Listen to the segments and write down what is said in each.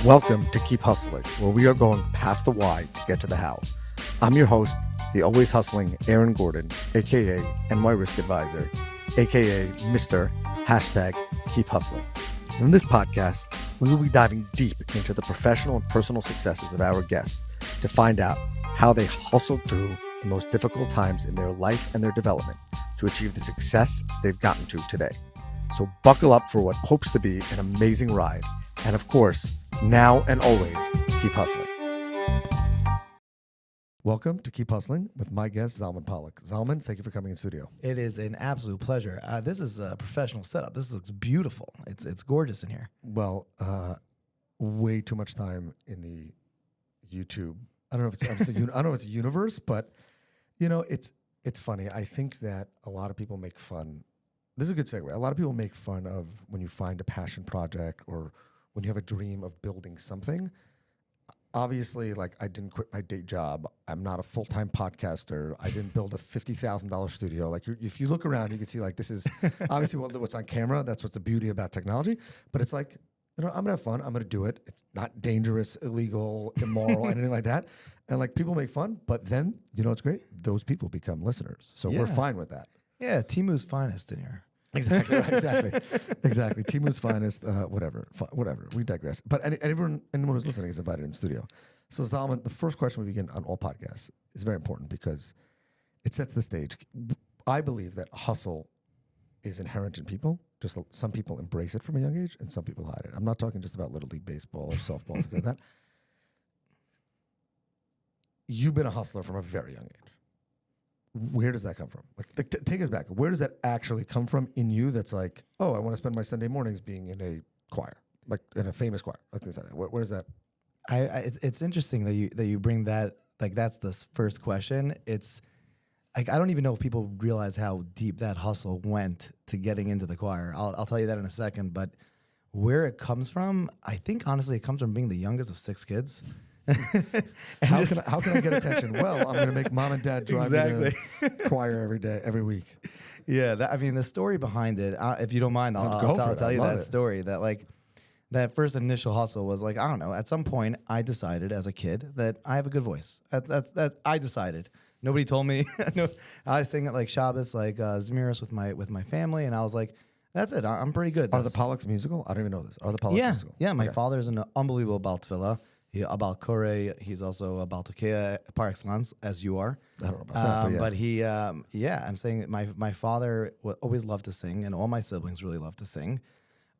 Welcome to Keep Hustling, where we are going past the why to get to the how. I'm your host, the always hustling Aaron Gordon, aka NY Risk Advisor, aka Mr. Keep Hustling. In this podcast, we will be diving deep into the professional and personal successes of our guests to find out how they hustled through the most difficult times in their life and their development to achieve the success they've gotten to today. So buckle up for what hopes to be an amazing ride. And of course, now and always, keep hustling. Welcome to Keep Hustling with my guest, Zalman Pollack. Zalman, thank you for coming in studio. It is an absolute pleasure. This is a professional setup. This looks beautiful. It's gorgeous in here. Well, way too much time in the YouTube. I don't know if it's a universe, but you know, it's funny. I think that a lot of people make fun. This is a good segue. A lot of people make fun of when you find a passion project or when you have a dream of building something. Obviously, like, I didn't quit my day job. I'm not a full-time podcaster. I didn't build a $50,000 studio. Like, if you look around, you can see, like, this is obviously what's on camera. That's what's the beauty about technology. But it's like, you know, I'm going to have fun. I'm going to do it. It's not dangerous, illegal, immoral, anything like that. And, like, people make fun. But then, you know, it's great. Those people become listeners. So we're fine with that. Yeah, Timu's finest in here. Exactly. Right, exactly. Timu's finest. Whatever. We digress. But anyone who's listening is invited in studio. So Zalman, the first question we begin on all podcasts is very important because it sets the stage. I believe that hustle is inherent in people. Just some people embrace it from a young age, and some people hide it. I'm not talking just about Little League baseball or softball, things like that. You've been a hustler from a very young age. Where does that come from? Like, take us back. Where does that actually come from in you? That's like, oh, I want to spend my Sunday mornings being in a choir, like in a famous choir, like things like that. Where does that? It's interesting that you bring that. Like, that's the first question. It's like, I don't even know if people realize how deep that hustle went to getting into the choir. I'll tell you that in a second. But where it comes from, I think honestly, it comes from being the youngest of 6 kids. How can I get attention? Well, I'm going to make mom and dad drive me to choir every week. Yeah, the story behind it, if you don't mind, I'll tell you that story. That, like, that first initial hustle was like, I don't know. At some point, I decided as a kid that I have a good voice. That I decided. Nobody told me. I sing at like Shabbos, like Zemiros with my family, and I was like, that's it. I'm pretty good at this. Are the Pollacks musical? I don't even know this. Are the Pollacks musical? Yeah. My father's an unbelievable Baal Tefillah. A Baal Koreh. He's also a Baal Tekiah par excellence, as you are. I don't know about that, but he, I'm saying my father always loved to sing, and all my siblings really loved to sing.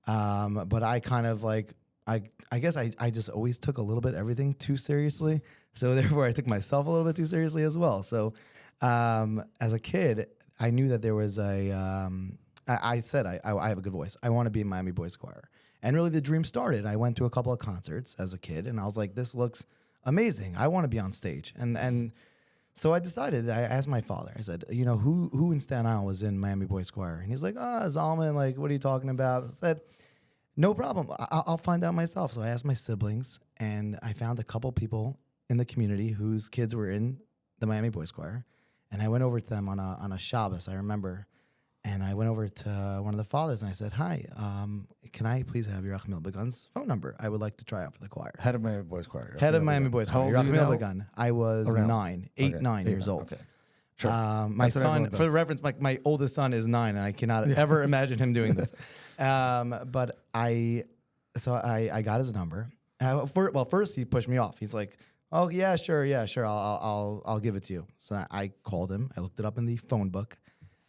But I kind of like, I guess I just always took a little bit everything too seriously. So therefore, I took myself a little bit too seriously as well. So as a kid, I knew that there was I said I have a good voice. I want to be in Miami Boys Choir. And really, the dream started. I went to a couple of concerts as a kid, and I was like, this looks amazing. I want to be on stage. And so I decided, I asked my father, I said, you know, who in Staten Island was in Miami Boys Choir? And he's like, Zalman, like, what are you talking about? I said, no problem. I'll find out myself. So I asked my siblings, and I found a couple people in the community whose kids were in the Miami Boys Choir. And I went over to them on a Shabbos, I remember. And I went over to one of the fathers and I said, hi, can I please have Yerachmiel Begun's phone number? I would like to try out for the choir. Head of Miami Boys Choir. Head of Miami Boys Choir. Yerachmiel Begun. I was Around. 9 years old. Okay. Sure. My son, for the reference, my oldest son is 9, and I cannot ever imagine him doing this. But I got his number. First he pushed me off. He's like, oh, yeah, sure. I'll give it to you. So I called him. I looked it up in the phone book.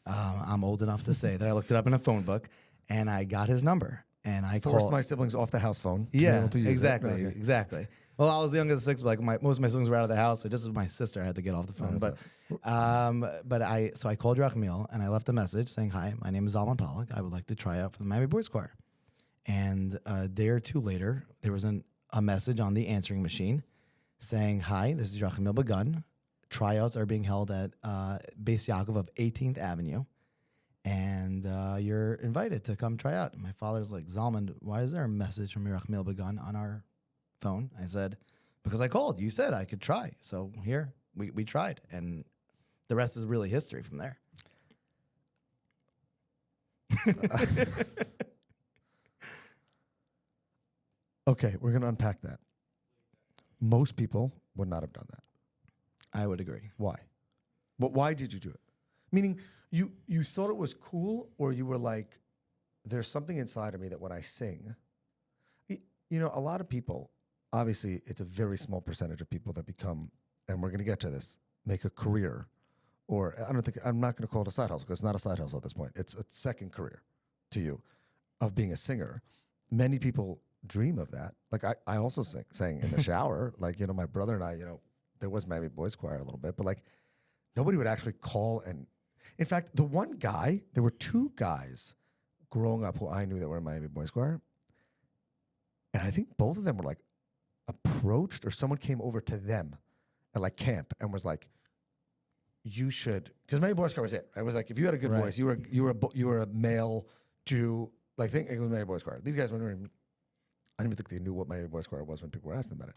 I'm old enough to say that I looked it up in a phone book, and I got his number. And I forced my siblings off the house phone. Yeah, exactly. Well, I was the youngest of 6, but like most of my siblings were out of the house, so just with my sister, I had to get off the phone. But I called Yerachmiel, and I left a message saying, hi, my name is Zalman Pollack. I would like to try out for the Miami Boys Choir. And a day or two later, there was a message on the answering machine saying, hi, this is Yerachmiel Begun. Tryouts are being held at Beis Yaakov of 18th Avenue, and you're invited to come try out. And my father's like, Zalman, why is there a message from Yerachmiel Begun on our phone? I said, because I called. You said I could try. So here, we tried. And the rest is really history from there. Okay, we're going to unpack that. Most people would not have done that. I would agree. Why? But why did you do it? Meaning, you thought it was cool, or you were like, there's something inside of me that when I sing, you know, a lot of people, obviously, it's a very small percentage of people that become, and we're going to get to this, make a career, or I'm not going to call it a side hustle, because it's not a side hustle at this point. It's a second career to you of being a singer. Many people dream of that. Like I also sang in the shower. Like, you know, my brother and I, you know, there was Miami Boys Choir a little bit, but like nobody would actually call. And in fact, the one guy, there were two guys growing up who I knew that were in Miami Boys Choir. And I think both of them were like approached, or someone came over to them at like camp and was like, you should, because Miami Boys Choir was it. I was like, if you had a good voice, you were a male Jew. Like, think it was Miami Boys Choir. These guys weren't even, I didn't even think they knew what Miami Boys Choir was when people were asking about it.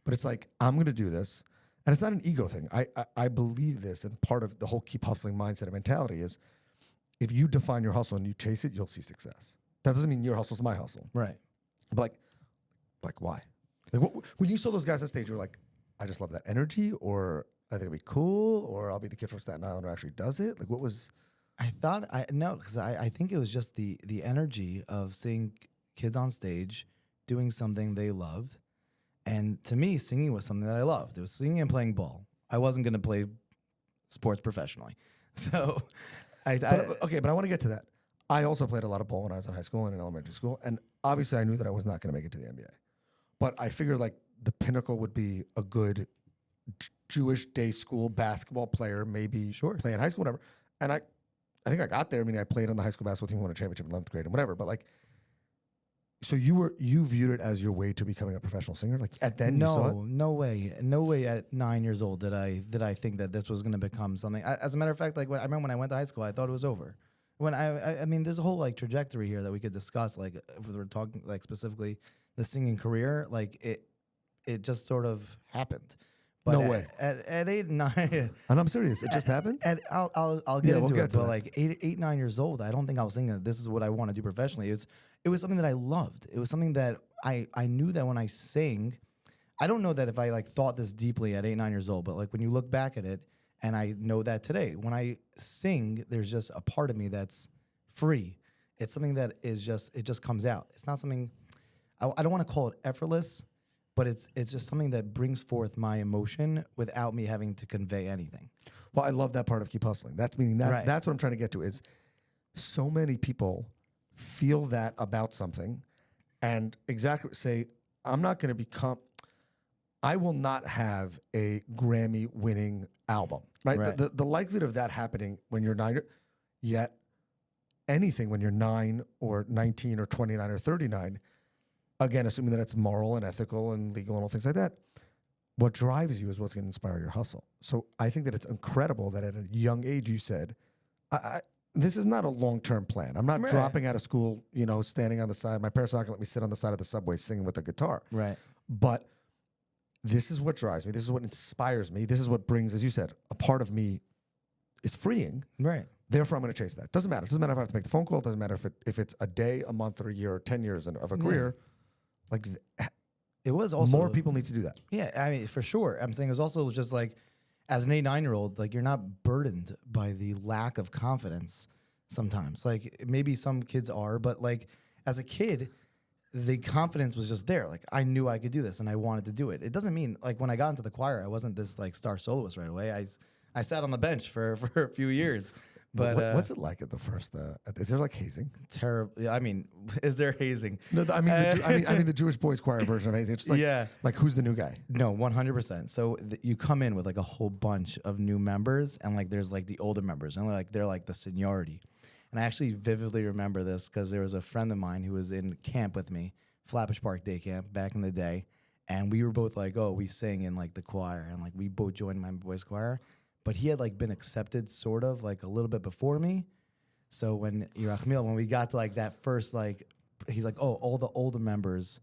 But it's like, I'm going to do this. And it's not an ego thing. I believe this, and part of the whole keep hustling mindset and mentality is if you define your hustle and you chase it, you'll see success. That doesn't mean your hustle's my hustle. Right. But like why? Like when you saw those guys on stage, you're like, I just love that energy, or I think it'd be cool, or I'll be the kid from Staten Island who actually does it. Like, what was? Because I think it was just the energy of seeing kids on stage doing something they loved. And to me, singing was something that I loved. It was singing and playing ball. I wasn't going to play sports professionally. So, but I want to get to that. I also played a lot of ball when I was in high school and in elementary school. And obviously I knew that I was not going to make it to the NBA. But I figured like the pinnacle would be a good Jewish day school basketball player, maybe play in high school, whatever. And I think I got there. I mean, I played on the high school basketball team, won a championship in 11th grade and whatever. But like, so you viewed it as your way to becoming a professional singer? Like at then you saw it? No way. At 9 years old did I think that this was going to become something. As a matter of fact, like I remember when I went to high school, I thought it was over. When I mean, there's a whole like trajectory here that we could discuss. Like if we're talking like specifically the singing career, like it just sort of happened. But no way. At 8 and 9, and I'm serious. It just happened. And I'll get into it. But like 8, 9 years old, I don't think I was thinking that this is what I want to do professionally. It was something that I loved. It was something that I knew that when I sang, I don't know that if I like thought this deeply at 8, 9 years old. But like when you look back at it, and I know that today, when I sing, there's just a part of me that's free. It's something that is it just comes out. It's not something I don't want to call it effortless. But it's just something that brings forth my emotion without me having to convey anything. Well, I love that part of keep hustling. That's what I'm trying to get to is so many people feel that about something and exactly say, I will not have a Grammy winning album, right? The likelihood of that happening when you're 9, yet anything when you're 9 or 19 or 29 or 39, again, assuming that it's moral and ethical and legal and all things like that, what drives you is what's going to inspire your hustle. So I think that it's incredible that at a young age you said, this is not a long-term plan. I'm not dropping out of school, you know, standing on the side. My parents are not going to let me sit on the side of the subway singing with a guitar. Right. But this is what drives me. This is what inspires me. This is what brings, as you said, a part of me is freeing. Right. Therefore, I'm going to chase that. Doesn't matter. Doesn't matter if I have to make the phone call. Doesn't matter if it's a day, a month, or a year, or 10 years of a career. Like, it was also more people need to do that. Yeah, I mean, for sure. I'm saying it was also just like, as an 8, 9-year-old, like you're not burdened by the lack of confidence sometimes. Like maybe some kids are, but like as a kid, the confidence was just there. Like I knew I could do this and I wanted to do it. It doesn't mean like when I got into the choir, I wasn't this like star soloist right away. I sat on the bench for a few years. But what's it like at the first? Is there like hazing? Terrible. I mean, is there hazing? No, I mean the Jewish boys choir version of hazing. It's just like, like who's the new guy? No, 100%. So you come in with like a whole bunch of new members, and like there's like the older members, and they're like the seniority. And I actually vividly remember this because there was a friend of mine who was in camp with me, Flatbush Park Day Camp back in the day, and we were both like, oh, we sang in like the choir, and like we both joined my boys choir. But he had like been accepted sort of like a little bit before me. So when we got to like that first, like, he's like, oh, all the older members,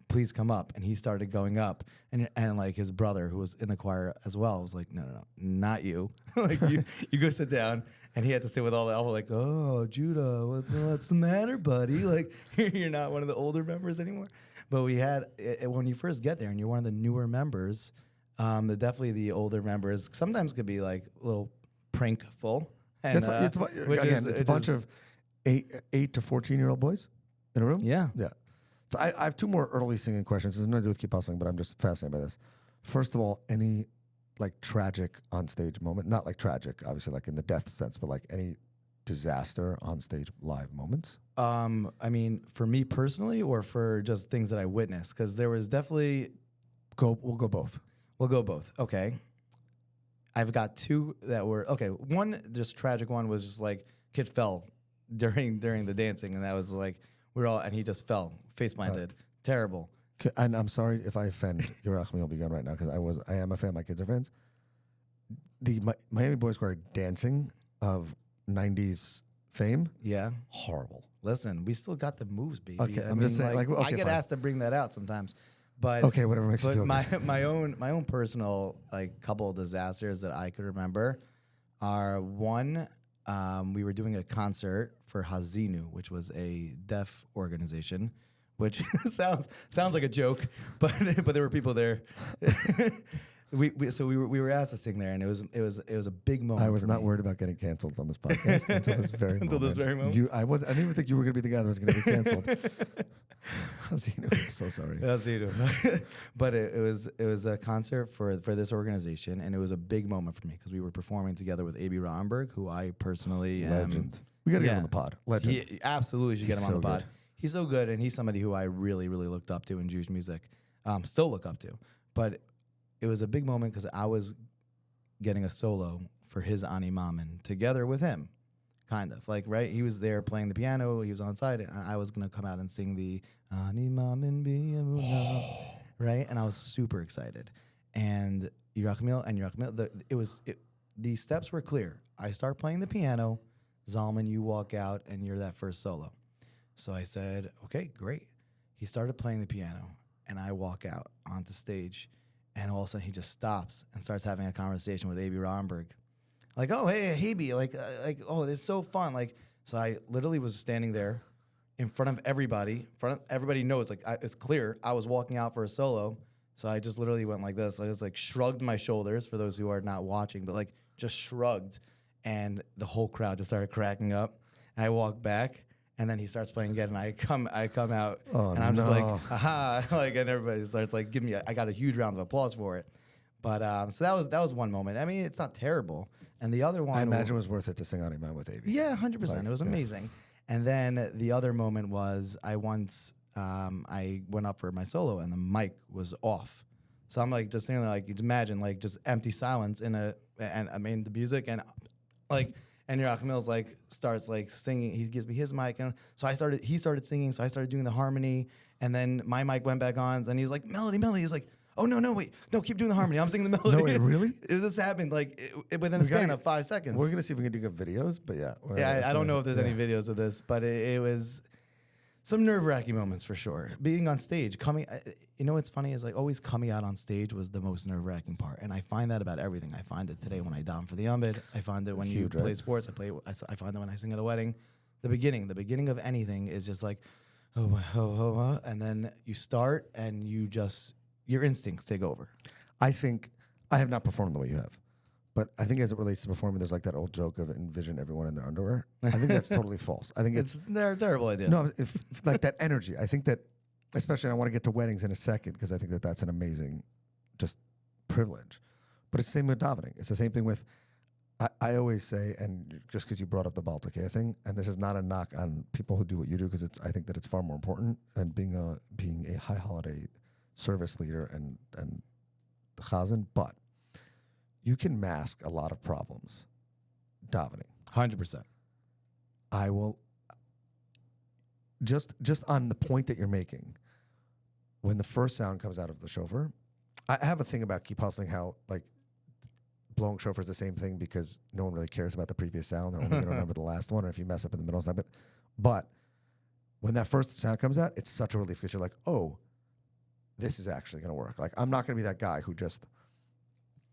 please come up. And he started going up. And like his brother who was in the choir as well was like, no, not you. Like you go sit down. And he had to sit with all the elbow, like, oh, Judah, what's the matter, buddy? Like, you're not one of the older members anymore. But we had, when you first get there and you're one of the newer members, definitely the older members sometimes could be like a little prankful. And, It's a bunch of 8 to 14-year-old boys in a room. Yeah. Yeah. So I have 2 more early singing questions. This has nothing to do with keep hustling, but I'm just fascinated by this. First of all, any like tragic on stage moment, not like tragic, obviously like in the death sense, but like any disaster on stage live moments? I mean, for me personally, or for just things that I witnessed, because there was definitely. We'll go both. We'll go both. Okay. I've got 2 that were okay. One just tragic one was just like kid fell during the dancing, and that was like and he just fell face planted. Terrible. And I'm sorry if I offend your Achmiel Begun right now, because I am a fan. My kids are fans. The Miami Boys Choir dancing of 90s fame. Yeah. Horrible. Listen, we still got the moves, baby. Okay, I'm just saying, like, okay, I get fine. asked to bring that out sometimes, but Okay, whatever makes you feel good. my own personal like couple of disasters that I could remember are one. We were doing a concert for Hazinu, which was a deaf organization, which sounds like a joke, but there were people there. we were asked to sing there, and it was a big moment. I was for not me. worried about getting canceled on this podcast until this very Until moment. this very moment? I didn't even think you were going to be the guy that was going to be canceled. I'm so sorry. Hazinu. But it was a concert for this organization, and it was a big moment for me because we were performing together with A.B. Romberg, who I personally Legend. We got to get him on the pod. Legend. He absolutely should get him He's on the so pod. good. He's so good, and he's somebody who I really, really looked up to in Jewish music. Still look up to. But it was a big moment because I was getting a solo for his Ani Mamin together with him, kind of. Like, right? He was there playing the piano. He was on side, and I was going to come out and sing the Ani Mamin B'Yamuna, right? And I was super excited. And Yerachmiel, the steps were clear. I start playing the piano. Zalman, you walk out, and you're that first solo. So I said, okay, great. He started playing the piano, and I walk out onto stage, and all of a sudden he just stops and starts having a conversation with A.B. Romberg. Like, oh, hey, B, oh, it's so fun. Like, so I literally was standing there in front of everybody. Everybody knows, like, it's clear I was walking out for a solo. So I just literally went like this. I just like shrugged my shoulders for those who are not watching, but like just shrugged, and the whole crowd just started cracking up. I walk back. And then he starts playing again, and I come out, and I'm just like, haha, like, and everybody starts like giving me. I got a huge round of applause for it, but so that was one moment. I mean, it's not terrible. And the other one, I imagine it was worth it to sing Ani Man with A.B. Yeah, 100%. It was amazing. And then the other moment was I went up for my solo, and the mic was off. So I'm like just sitting there, like, you imagine like just empty silence and I mean the music and like. And Yerachmiel's like starts like singing. He gives me his mic, and so he started singing. So I started doing the harmony, and then my mic went back on, and he was like, "Melody." He's like, "Oh no, wait, no, keep doing the harmony. I'm singing the melody." No, wait, really? This happened like within a span of 5 seconds. We're gonna see if we can dig up videos, but yeah. I don't know if there's any videos of this, but it was some nerve-wracking moments for sure. Being on stage, what's funny is like always coming out on stage was the most nerve-wracking part, and I find that about everything. I find it today when I daven for the Yom. I find it when you play sports. I find it when I sing at a wedding. The beginning of anything is just like, and then you start and your instincts take over. I think I have not performed the way you have, but I think as it relates to performing, there's like that old joke of envision everyone in their underwear. I think that's totally false. I think they're a terrible idea. No, if like that energy. I think that, especially, and I want to get to weddings in a second because I think that that's an amazing, just privilege. But it's the same with davening. It's the same thing with. I always say, and just because you brought up the Baltic thing, and this is not a knock on people who do what you do, because I think that it's far more important. And being a high holiday service leader and the chazan, but you can mask a lot of problems davening. 100%. I will just on the point that you're making. When the first sound comes out of the shofar, I have a thing about keep hustling, how like blowing shofar is the same thing because no one really cares about the previous sound. They're only going to remember the last one, or if you mess up in the middle sound. But when that first sound comes out, it's such a relief because you're like, oh, this is actually going to work. Like, I'm not going to be that guy who just,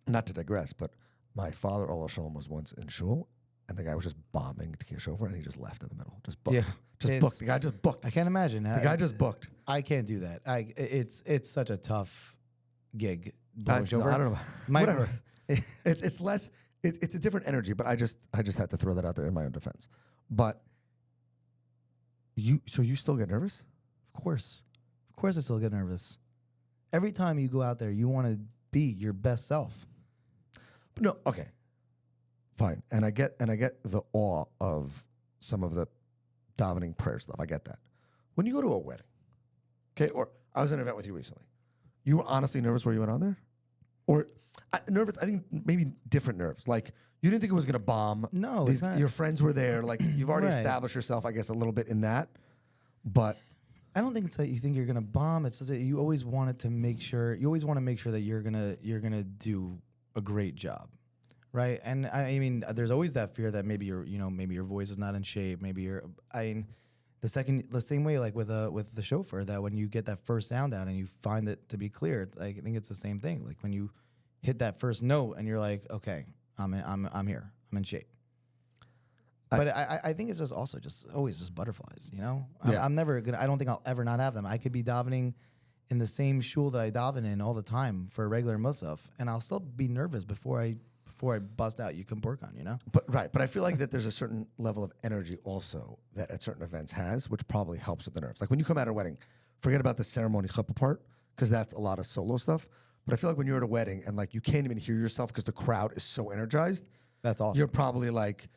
not to digress, but my father, Allah Shalom, was once in shul, and the guy was just bombing to get over, and he just left in the middle. Just booked. Yeah, Just booked. The guy just booked. I can't imagine. The guy just booked. I can't do that. It's such a tough gig. No, I don't know. My- Whatever. It's less. It's a different energy. But I just had to throw that out there in my own defense. But you still get nervous? Of course, I still get nervous. Every time you go out there, you want to be your best self. But no. Okay. Fine. And I get the awe of some of the dovening prayer stuff. I get that. When you go to a wedding, okay, or I was at an event with you recently, you were honestly nervous where you went on there? Or nervous, I think maybe different nerves. Like, you didn't think it was going to bomb. No, it's not. Your friends were there. Like, you've already Right. established yourself, I guess, a little bit in that. But I don't think it's that you think you're gonna bomb. It's just that you always wanted to make sure. You always want to make sure that you're gonna do a great job, right? And I mean, there's always that fear that maybe maybe your voice is not in shape. Maybe the same way like with the chauffeur, that when you get that first sound out and you find it to be clear, I think it's the same thing. Like when you hit that first note and you're like, okay, I'm here, I'm in shape. But I think it's just also just always just butterflies, you know? Yeah. I'm never gonna, I don't think I'll ever not have them. I could be davening in the same shul that I daven in all the time for a regular musaf, and I'll still be nervous before I bust out you can work on, you know? But I feel like that there's a certain level of energy also that at certain events has, which probably helps with the nerves. Like when you come out of a wedding, forget about the ceremony chuppah part, because that's a lot of solo stuff. But I feel like when you're at a wedding and like you can't even hear yourself because the crowd is so energized, That's awesome. you're probably like,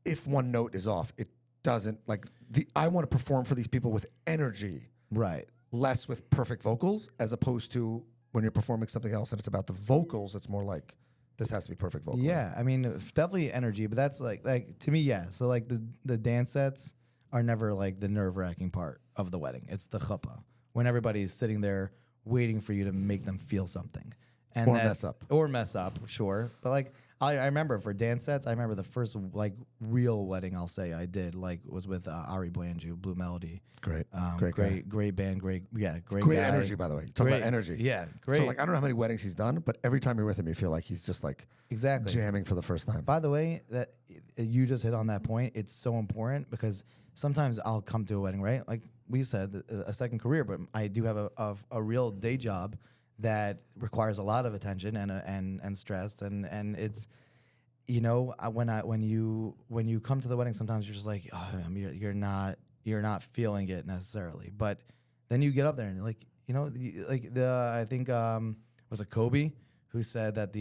if one note is off, it doesn't like I want to perform for these people with energy, Right. less with perfect vocals, as opposed to when you're performing something else and it's about the vocals. It's more like this has to be perfect vocal. Yeah, I mean, definitely energy, but that's like to me, yeah. So like the dance sets are never like the nerve-wracking part of the wedding. It's the chuppah, when everybody's sitting there waiting for you to make them feel something. And Or mess up. Or mess up, sure. But like I remember for dance sets, I remember the first like real wedding I'll say I did was with Ari Blanju, Blue Melody. Great. Great guy. Great band, great Great guy. energy, by the way. Talk Great- about energy. Yeah, great. So like I don't know how many weddings he's done, but every time you're with him, you feel like he's just like Exactly. jamming for the first time. By the way, that you just hit on that point. It's so important because sometimes I'll come to a wedding, right? Like we said, a second career, but I do have a real day job that requires a lot of attention and stress, and it's, you know, when you come to the wedding, sometimes you're just like, oh, you're not feeling it necessarily, but then you get up there and like, you know, I think was it Kobe who said that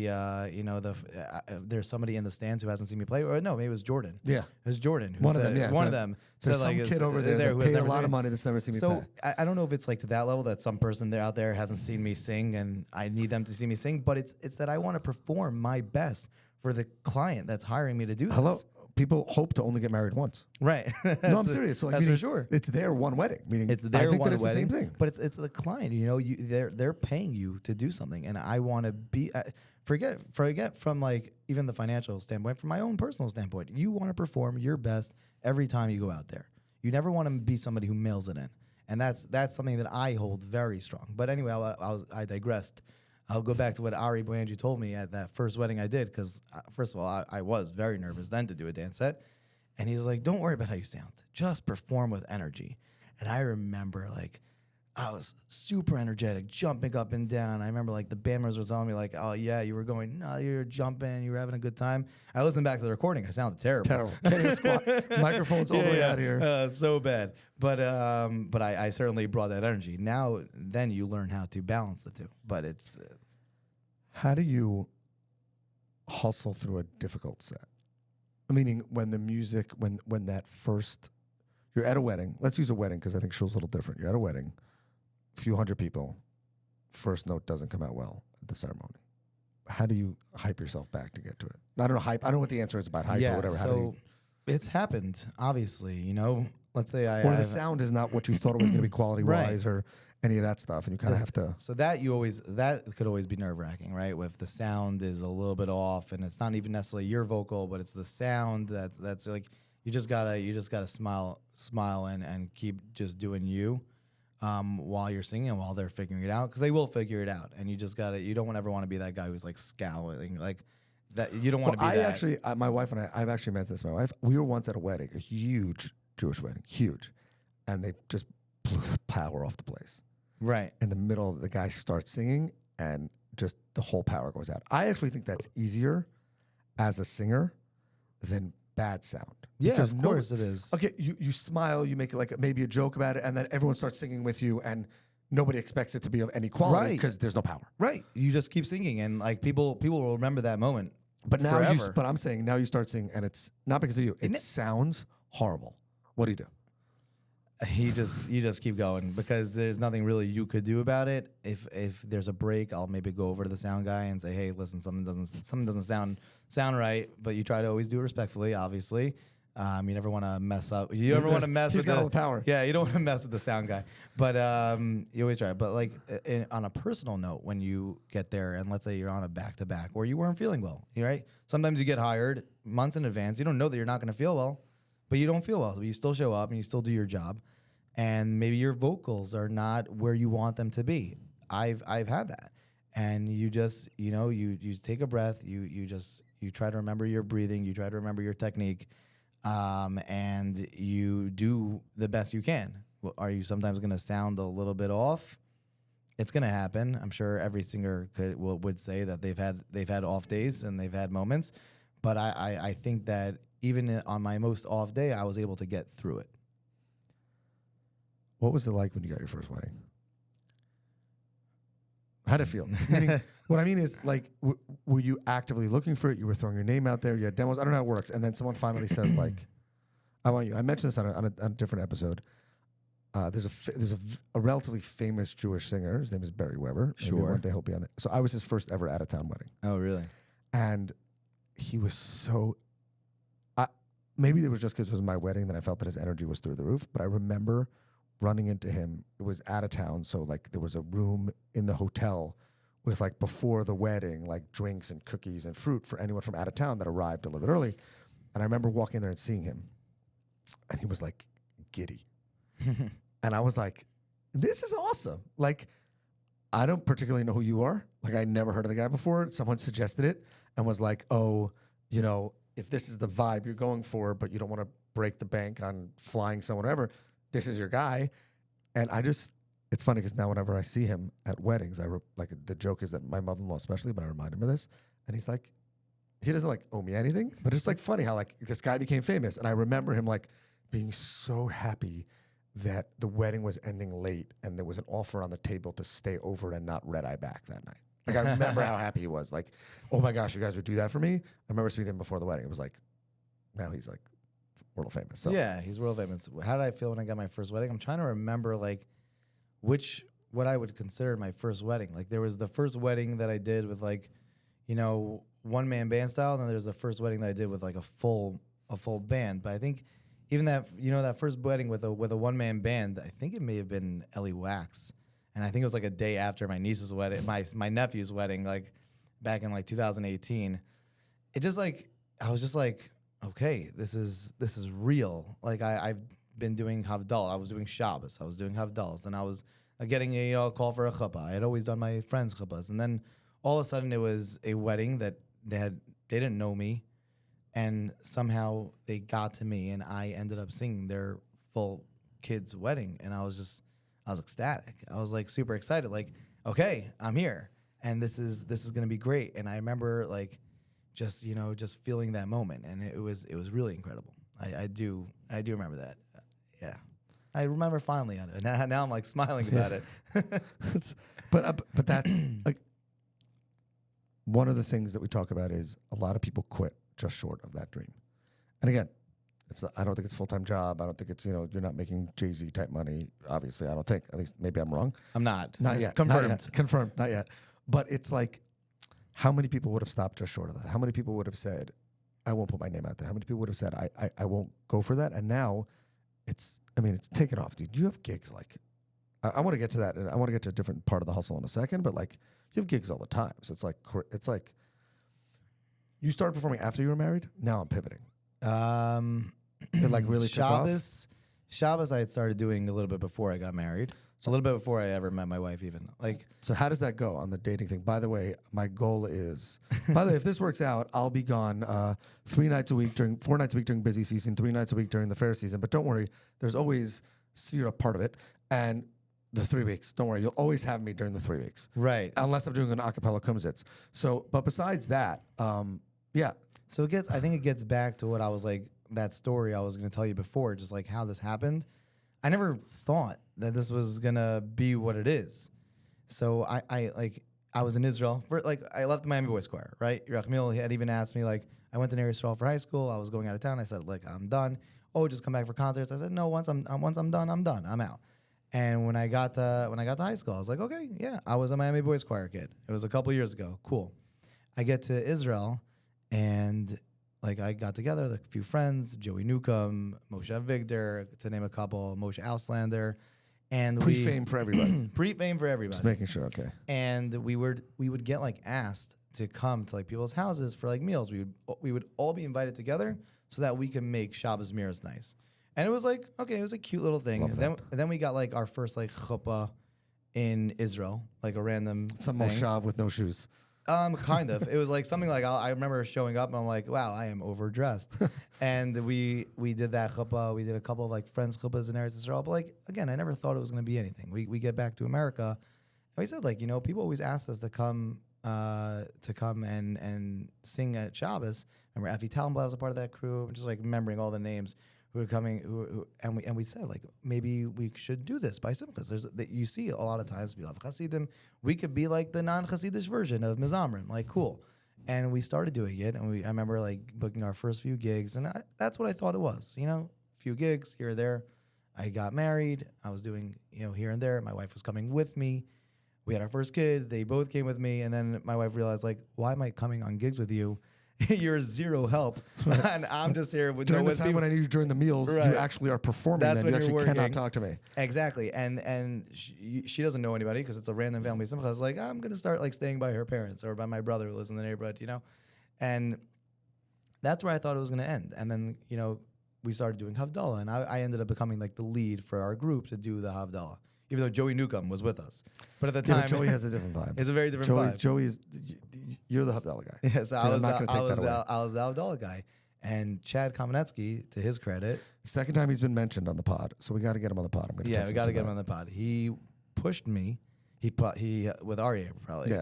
there's somebody in the stands who hasn't seen me play, or no, maybe it was Jordan. Yeah. It was Jordan. Who One of said, them, yeah. One So of them. There's said, some like, kid over there that who has paid a never lot seen of me. money that's never seen me So play. I don't know if it's like to that level that some person there out there hasn't seen me sing and I need them to see me sing, but it's that I want to perform my best for the client that's hiring me to do this. Hello. People hope to only get married once. Right. No, I'm serious. So, like, that's for meaning sure. It's their one wedding. Meaning It's their I think one that it's wedding, the same thing. but it's the client. You know, they're paying you to do something, and I want to be. Forget from like even the financial standpoint, from my own personal standpoint. You want to perform your best every time you go out there. You never want to be somebody who mails it in, and that's something that I hold very strong. But anyway, I digressed. I'll go back to what Ari Blanju told me at that first wedding I did, because first of all, I was very nervous then to do a dance set. And he's like, don't worry about how you sound. Just perform with energy. And I remember, like, I was super energetic, jumping up and down. I remember, like, the band members were telling me, like, oh, yeah, you were going, no, you were jumping, you were having a good time. I listened back to the recording. I sounded terrible. Terrible. Can't even squat. Microphone's all the way out here. It's so bad. But I certainly brought that energy. Now, then you learn how to balance the two. But it's How do you hustle through a difficult set? Meaning when the music, when that first, you're at a wedding. Let's use a wedding because I think shul's a little different. You're at a wedding, a few hundred people. First note doesn't come out well at the ceremony. How do you hype yourself back to get to it? I don't know hype. I don't know what the answer is about hype or whatever. How do you, it's happened, obviously. You know, let's say or the sound is not what you thought it was going to be quality wise, or any of that stuff, and you kind of have to. So that could always be nerve wracking, right? If the sound is a little bit off, and it's not even necessarily your vocal, but it's the sound that's like you just gotta smile and keep just doing you while you're singing and while they're figuring it out, because they will figure it out, and you don't ever want to be that guy who's like scowling, like That you don't want to Well, be I that. actually, my wife and I've actually mentioned this to my wife. We were once at a wedding, a huge Jewish wedding, huge, and they just blew the power off the place. Right. In the middle, the guy starts singing, and just the whole power goes out. I actually think that's easier as a singer than bad sound. Yeah, Because of course it is. Okay, you smile, you make it like maybe a joke about it, and then everyone starts singing with you, and nobody expects it to be of any quality Right. because there's no power. Right. You just keep singing, and like people will remember that moment. But now forever. but I'm saying now you start singing, and it's not because of you. It sounds horrible. What do you do? You just keep going because there's nothing really you could do about it. If there's a break, I'll maybe go over to the sound guy and say, hey, listen, something doesn't sound right. But you try to always do it respectfully, obviously. You never want to mess up. You never want to mess He's with got all the power. Yeah, you don't want to mess with the sound guy. But you always try. But like on a personal note, when you get there and let's say you're on a back-to-back or you weren't feeling well, right? Sometimes you get hired months in advance. You don't know that you're not going to feel well, but you don't feel well. But you still show up and you still do your job. And maybe your vocals are not where you want them to be. I've had that. And you just, you take a breath, you try to remember your breathing, you try to remember your technique. And you do the best you can. Are you sometimes going to sound a little bit off? It's going to happen. I'm sure every singer would say that they've had off days and they've had moments. But I think that even on my most off day, I was able to get through it. What was it like when you got your first wedding? How'd it feel? Meaning, what I mean is, like, were you actively looking for it? You were throwing your name out there. You had demos. I don't know how it works. And then someone finally says, like, I want you. I mentioned this on a different episode. There's a relatively famous Jewish singer. His name is Barry Weber. Maybe Sure. one day he'll be on it. So I was his first ever out-of-town wedding. Oh, really? And he was so... maybe it was just because it was my wedding that I felt that his energy was through the roof. But I remember running into him. It was out of town, so like there was a room in the hotel with like before the wedding, like drinks and cookies and fruit for anyone from out of town that arrived a little bit early. And I remember walking there and seeing him, and he was like giddy. And I was like, this is awesome. Like, I don't particularly know who you are. Like, I never heard of the guy before. Someone suggested it and was like, oh, if this is the vibe you're going for, but you don't want to break the bank on flying someone ever, this is your guy. And it's funny because now whenever I see him at weddings, the joke is that my mother-in-law especially, but I remind him of this. And he's like, he doesn't like owe me anything, but it's like funny how like this guy became famous. And I remember him like being so happy that the wedding was ending late and there was an offer on the table to stay over and not red eye back that night. Like, I remember how happy he was. Like, oh my gosh, you guys would do that for me? I remember speaking to him before the wedding. It was like, now he's like world famous. So. Yeah, he's world famous. How did I feel when I got my first wedding? I'm trying to remember like what I would consider my first wedding. Like, there was the first wedding that I did with like, one-man band style, and then there's the first wedding that I did with like a full band. But I think even that, that first wedding with a one-man band, I think it may have been Ellie Wax. And I think it was like a day after my niece's wedding, my nephew's wedding, like back in like 2018. It just like, I was just like, okay, this is real. Like I've been doing Havdalah. I was doing Shabbos. I was doing Havdahs. And I was getting a call for a chuppah. I had always done my friends' chuppahs. And then all of a sudden it was a wedding that they didn't know me. And somehow they got to me and I ended up singing their full kid's wedding. And I was ecstatic. I was like super excited. Like, okay, I'm here. And this is going to be great. And I remember like, just feeling that moment, and it was really incredible. I do remember that. Yeah, I remember finally on it. Now I'm like smiling about it. But that's like one of the things that we talk about is a lot of people quit just short of that dream. And again, I don't think it's a full-time job. I don't think it's you're not making Jay-Z type money. Obviously, I don't think. At least maybe I'm wrong. I'm not. Not yet. Confirmed. Not yet. Confirmed. Not yet. But it's like, how many people would have stopped just short of that? How many people would have said, I won't put my name out there? How many people would have said, I won't go for that? And now it's taken off, dude. You have gigs like, I want to get to that, and I want to get to a different part of the hustle in a second, but like, you have gigs all the time. So it's like you started performing after you were married. Now I'm pivoting. It like really took off. Shabbos I had started doing a little bit before I got married. A little bit before I ever met my wife, even. Like, So how does that go on the dating thing? By the way, my goal is, by the way, if this works out, I'll be gone 4 nights a week during busy season, 3 nights a week during the fair season. But don't worry, there's always, you're a part of it. And the 3 weeks, don't worry, you'll always have me during the 3 weeks. right. Unless I'm doing an acapella kumsitz. So, but besides that, yeah. So I think it gets back to what I was like, that story I was going to tell you before, just like how this happened. I never thought that this was going to be what it is. So I was in Israel for I left the Miami Boys Choir, right? Rachmil had even asked me, like, I went to Ner Yisrael for high school. I was going out of town. I said, like, I'm done. Oh, just come back for concerts. I said, no, once I'm done, I'm done. I'm out. And when I got to high school, I was like, okay, yeah, I was a Miami Boys Choir kid. It was a couple years ago. Cool. I get to Israel, and like I got together with a few friends, Joey Newcomb, Moshe Vigdor, to name a couple, Moshe Auslander, and Pre-fame for everybody. pre-fame for everybody. Just making sure, okay. And we would get like asked to come to like people's houses for like meals. We would all be invited together so that we can make Shabbos mirrors nice. And it was like, okay, it was a cute little thing. Then we got like our first like chuppah in Israel, like a random Some thing. moshav with no shoes. Kind of. It was like something like I remember showing up and I'm like, wow, I am overdressed. And we did that chuppah. We did a couple of like friends chuppahs in Eretz Yisrael. But like, again, I never thought it was going to be anything. We get back to America, and we said, like, people always asked us to come and sing at Shabbos. Remember, Effie Tallenblatt was a part of that crew. Just like remembering all the names who were coming, and we said, like, maybe we should do this by Simchas. You see a lot of times we love Hasidim. We could be like the non-Hasidish version of Mizamrim, like, cool. And we started doing it, and I remember like booking our first few gigs, and that's what I thought it was. Few gigs here or there. I got married. I was doing here and there. My wife was coming with me. We had our first kid. They both came with me, and then my wife realized, like, why am I coming on gigs with you? You're zero help, and I'm just here with during the time when I need you during the meals. Right. You actually are performing. That's then when you actually working. Cannot talk to me. Exactly, and she doesn't know anybody because it's a random family. Simcha. I was like, I'm gonna start like staying by her parents or by my brother who lives in the neighborhood, and that's where I thought it was gonna end. And then we started doing Havdalah, and I ended up becoming like the lead for our group to do the Havdalah, even though Joey Newcomb was with us. But at the time, Joey has a different vibe. It's a very different vibe. Joey is, you're the Havdalah guy. Yeah, so I was the away. Havdalah guy. And Chad Kamenetsky, to his credit, second time he's been mentioned on the pod, so we got to get him on the pod. We got to get him on the pod. He pushed me. He with Aryeh probably. Yeah.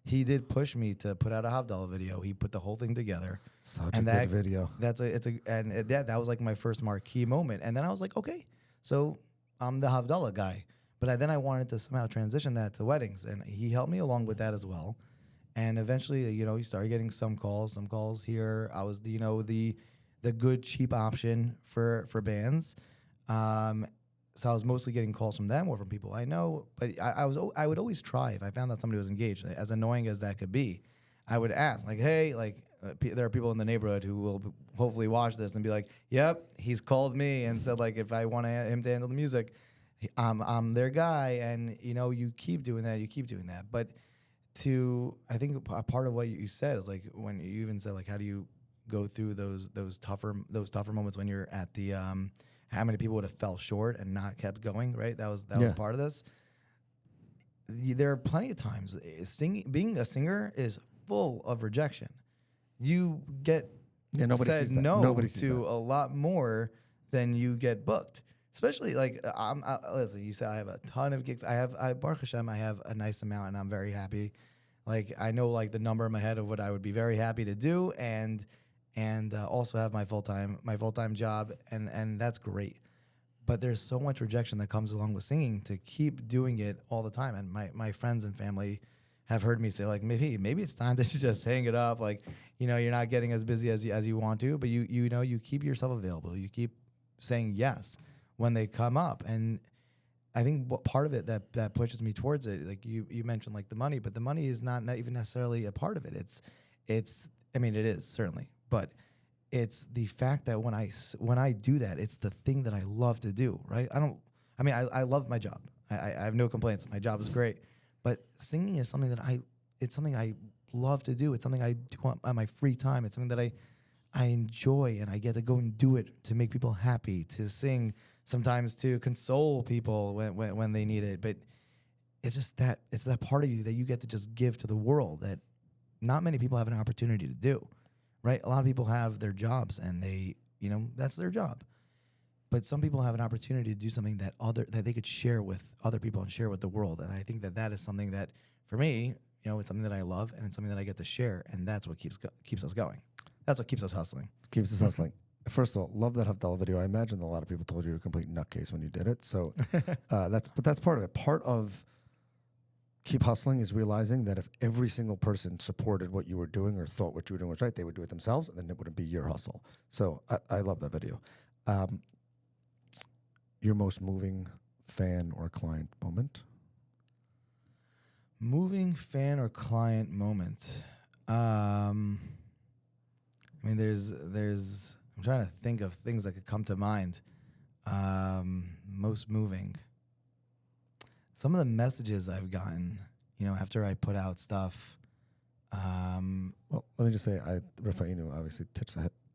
He did push me to put out a Havdalah video. He put the whole thing together. Such a good video. That was like my first marquee moment. And then I was like, okay, so I'm the Havdalah guy. But then I wanted to somehow transition that to weddings, and he helped me along with that as well. And eventually, he started getting some calls here. I was the good cheap option for bands. So I was mostly getting calls from them or from people I know. But I would always try if I found that somebody was engaged, as annoying as that could be. I would ask, like, hey, like, there are people in the neighborhood who will hopefully watch this and be like, yep, he's called me and said, like, if I want him to handle the music, I'm their guy. And you keep doing that. But I think a part of what you said is like when you even said, like, how do you go through those tougher moments when you're at the how many people would have fell short and not kept going, right? That was part of this. There are plenty of times being a singer is full of rejection. You get nobody said sees that. no Nobody sees to that. a lot more than you get booked. Especially like listen, you said I have a ton of gigs. Baruch Hashem, I have a nice amount, and I'm very happy. Like, I know like the number in my head of what I would be very happy to do, and also have my full time job, and that's great. But there's so much rejection that comes along with singing to keep doing it all the time. And my friends and family have heard me say, like, maybe it's time to just hang it up. Like, you're not getting as busy as you want to, but you keep yourself available. You keep saying yes when they come up. And I think what part of it that pushes me towards it, like you mentioned, like the money, but the money is not even necessarily a part of it. It is certainly, but it's the fact that when I do that, it's the thing that I love to do, right? I love my job. I have no complaints. My job is great, but singing is something that I love to do. It's something I do on my free time. It's something that I enjoy and I get to go and do it to make people happy, to sing, sometimes to console people when they need it. But it's just that it's that part of you that you get to just give to the world that not many people have an opportunity to do, right? A lot of people have their jobs and they, that's their job. But some people have an opportunity to do something that they could share with other people and share with the world. And I think that is something that, for me, it's something that I love and it's something that I get to share. And that's what keeps us going. That's what keeps us hustling. Keeps us hustling. First of all, love that Havdalah video. I imagine a lot of people told you you're a complete nutcase when you did it. So that's part of it. Part of keep hustling is realizing that if every single person supported what you were doing or thought what you were doing was right, they would do it themselves, and then it wouldn't be your hustle. So I love that video. Your most moving fan or client moment? Moving fan or client moment. There's. I'm trying to think of things that could come to mind. Most moving. Some of the messages I've gotten, after I put out stuff. Well, let me just say, Rafainu obviously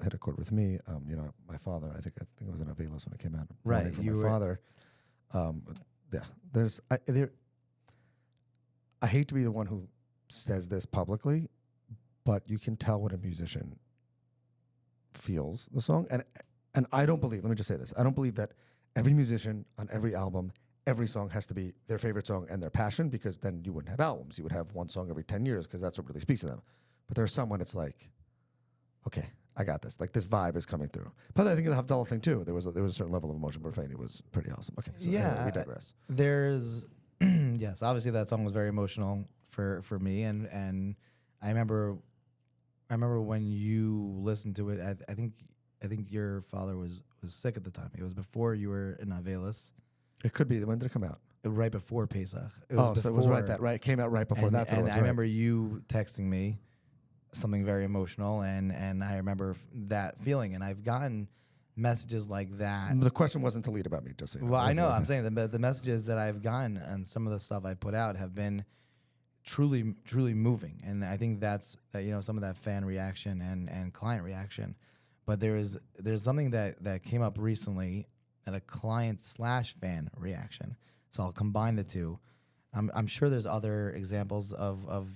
hit a chord with me. My father, I think it was in Avelis when it came out. Right, from my father. I hate to be the one who says this publicly, but you can tell when a musician feels the song. And I don't believe, let me just say this, I don't believe that every musician on every album, every song has to be their favorite song and their passion, because then you wouldn't have albums. You would have one song every 10 years because that's what really speaks to them. But there's some when it's like, okay, I got this. Like this vibe is coming through. But I think of the Havdalah thing too. There was a certain level of emotion. Profane was pretty awesome. Okay, so anyway, we digress. There's, yes, obviously that song was very emotional for me, and I remember when you listened to it. I think your father was sick at the time. It was before you were in Avelis. It could be. When did it come out? Right before Pesach. So it was right. It came out right before. And, that's what it was. I remember you texting me something very emotional, and I remember that feeling. And I've gotten messages like that. The question wasn't to lead about me, just so you know. Well, I know. I'm saying the messages that I've gotten and some of the stuff I put out have been truly, truly moving. And I think that's some of that fan reaction and client reaction. But there's something that came up recently at a client/fan reaction. So I'll combine the two. I'm sure there's other examples of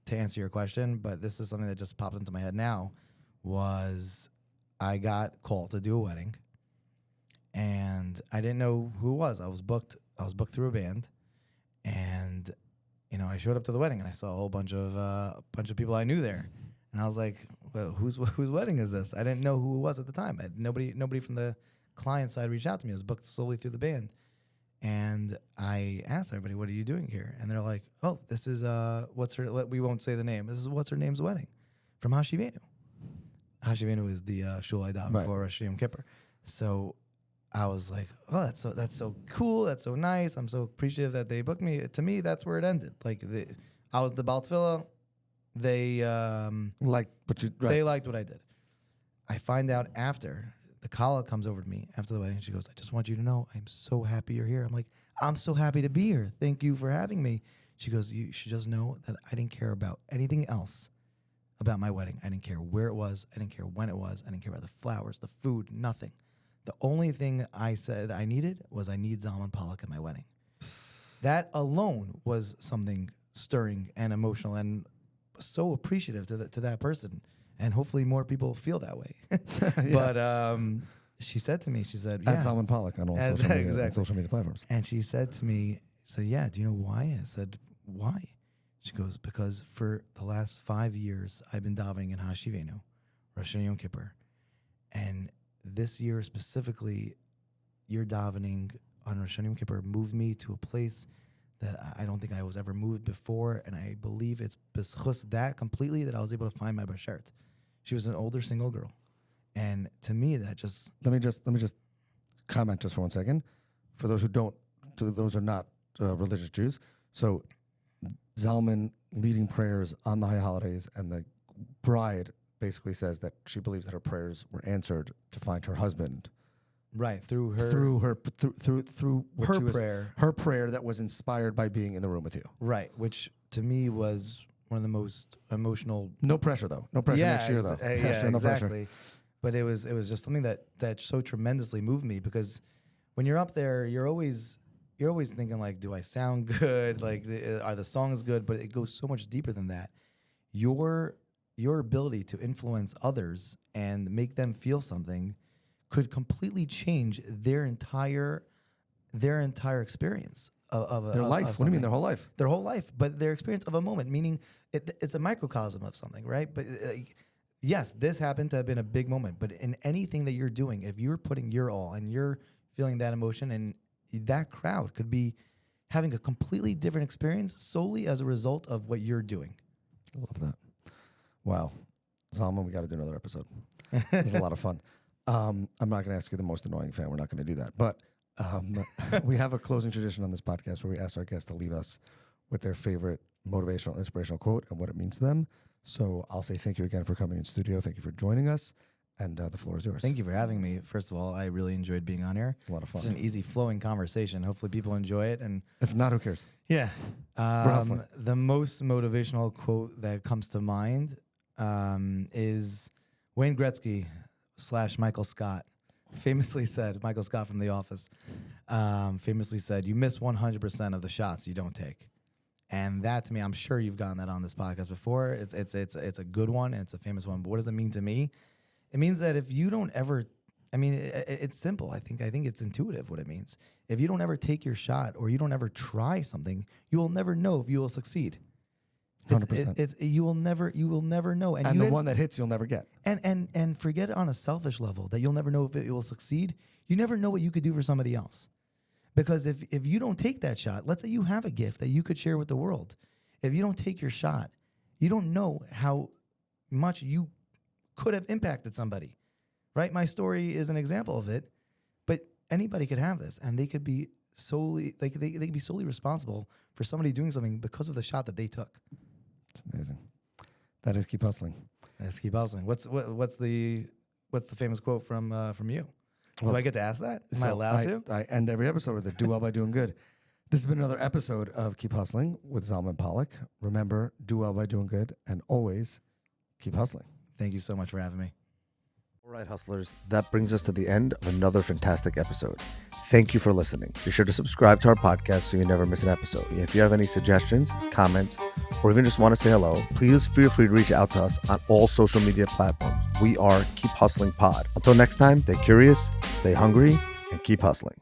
to answer your question, but this is something that just popped into my head now. Was I got called to do a wedding, and I didn't know who it was. I was booked through a band, and I showed up to the wedding and I saw a whole bunch of people I knew there, and I was like, well, whose wedding is this? I didn't know who it was at the time. Nobody from the client side reached out to me. I was booked solely through the band. And I asked everybody, what are you doing here? And they're like, oh, this is, we won't say the name. This is what's her name's wedding from Hashivenu. Hashivenu is the shul I daven for Rosh Yom Kippur. So I was like, oh, that's so cool. That's so nice. I'm so appreciative that they booked me. To me, that's where it ended. Like I was the Baal Tefillah. They liked what you. Right. They liked what I did. I find out after. The Kala comes over to me after the wedding. And she goes, I just want you to know I'm so happy you're here. I'm like, I'm so happy to be here. Thank you for having me. She goes, you should just know that I didn't care about anything else about my wedding. I didn't care where it was. I didn't care when it was. I didn't care about the flowers, the food, nothing. The only thing I said I needed was I need Zalman Pollack at my wedding. That alone was something stirring and emotional and so appreciative to that person. And hopefully more people feel that way. But she said to me, yeah. At Zalman Pollack on all social media platforms. And she said to me, yeah, do you know why? I said, why? She goes, because for the last 5 years, I've been davening in Hashivenu, Rosh Yom Kippur. And this year specifically, your davening on Rosh Yom Kippur moved me to a place that I don't think I was ever moved before. And I believe it's b'schus that completely that I was able to find my bashert. She was an older single girl, and to me, that just let me just comment just for 1 second. For those those are not religious Jews. So Zalman leading prayers on the high holidays, and the bride basically says that she believes that her prayers were answered to find her husband. Right through her prayer that was inspired by being in the room with you. Right, which to me was one of the most emotional. No pressure though. No pressure next year though. Yeah, no exactly. Pressure. but it was just something that so tremendously moved me, because when you're up there, you're always thinking like, do I sound good? Like, are the songs good? But it goes so much deeper than that. Your ability to influence others and make them feel something could completely change their entire experience of Their life. What do you mean, their whole life? Their whole life, but their experience of a moment, meaning it's a microcosm of something, right? But yes, this happened to have been a big moment, but in anything that you're doing, if you're putting your all and you're feeling that emotion, and that crowd could be having a completely different experience solely as a result of what you're doing. I love that. Wow. Zalman, we got to do another episode. It was a lot of fun. I'm not going to ask you the most annoying fan. We're not going to do that. But we have a closing tradition on this podcast where we ask our guests to leave us with their favorite motivational, inspirational quote and what it means to them. So I'll say thank you again for coming in studio. Thank you for joining us. And the floor is yours. Thank you for having me. First of all, I really enjoyed being on here. A lot of fun. It's an easy flowing conversation. Hopefully people enjoy it. And if not, who cares? yeah. hustling. The most motivational quote that comes to mind is Wayne Gretzky / Michael Scott famously said, Michael Scott from The Office, famously said, "You miss 100% of the shots you don't take." And that, to me, I'm sure you've gotten that on this podcast before. It's a good one, and it's a famous one. But what does it mean to me? It means that if you don't ever, it's simple. I think it's intuitive what it means. If you don't ever take your shot, or you don't ever try something, you will never know if you will succeed. 100%. You will never know. And the one that hits, you'll never get. And forget it on a selfish level that you'll never know if it will succeed. You never know what you could do for somebody else. Because if you don't take that shot, let's say you have a gift that you could share with the world. If you don't take your shot, you don't know how much you could have impacted somebody, right? My story is an example of it, but anybody could have this, and they could be solely they could be solely responsible for somebody doing something because of the shot that they took. It's amazing. That is keep hustling. Let's keep hustling. What's the famous quote from you? Well, do I get to ask that? Am I allowed to? I end every episode with a do well by doing good. This has been another episode of Keep Hustling with Zalman Pollack. Remember, do well by doing good, and always keep hustling. Thank you so much for having me. All right, hustlers, that brings us to the end of another fantastic episode. Thank you for listening. Be sure to subscribe to our podcast so you never miss an episode. If you have any suggestions, comments, or even just want to say hello, please feel free to reach out to us on all social media platforms. We are Keep Hustling Pod. Until next time, stay curious, stay hungry, and keep hustling.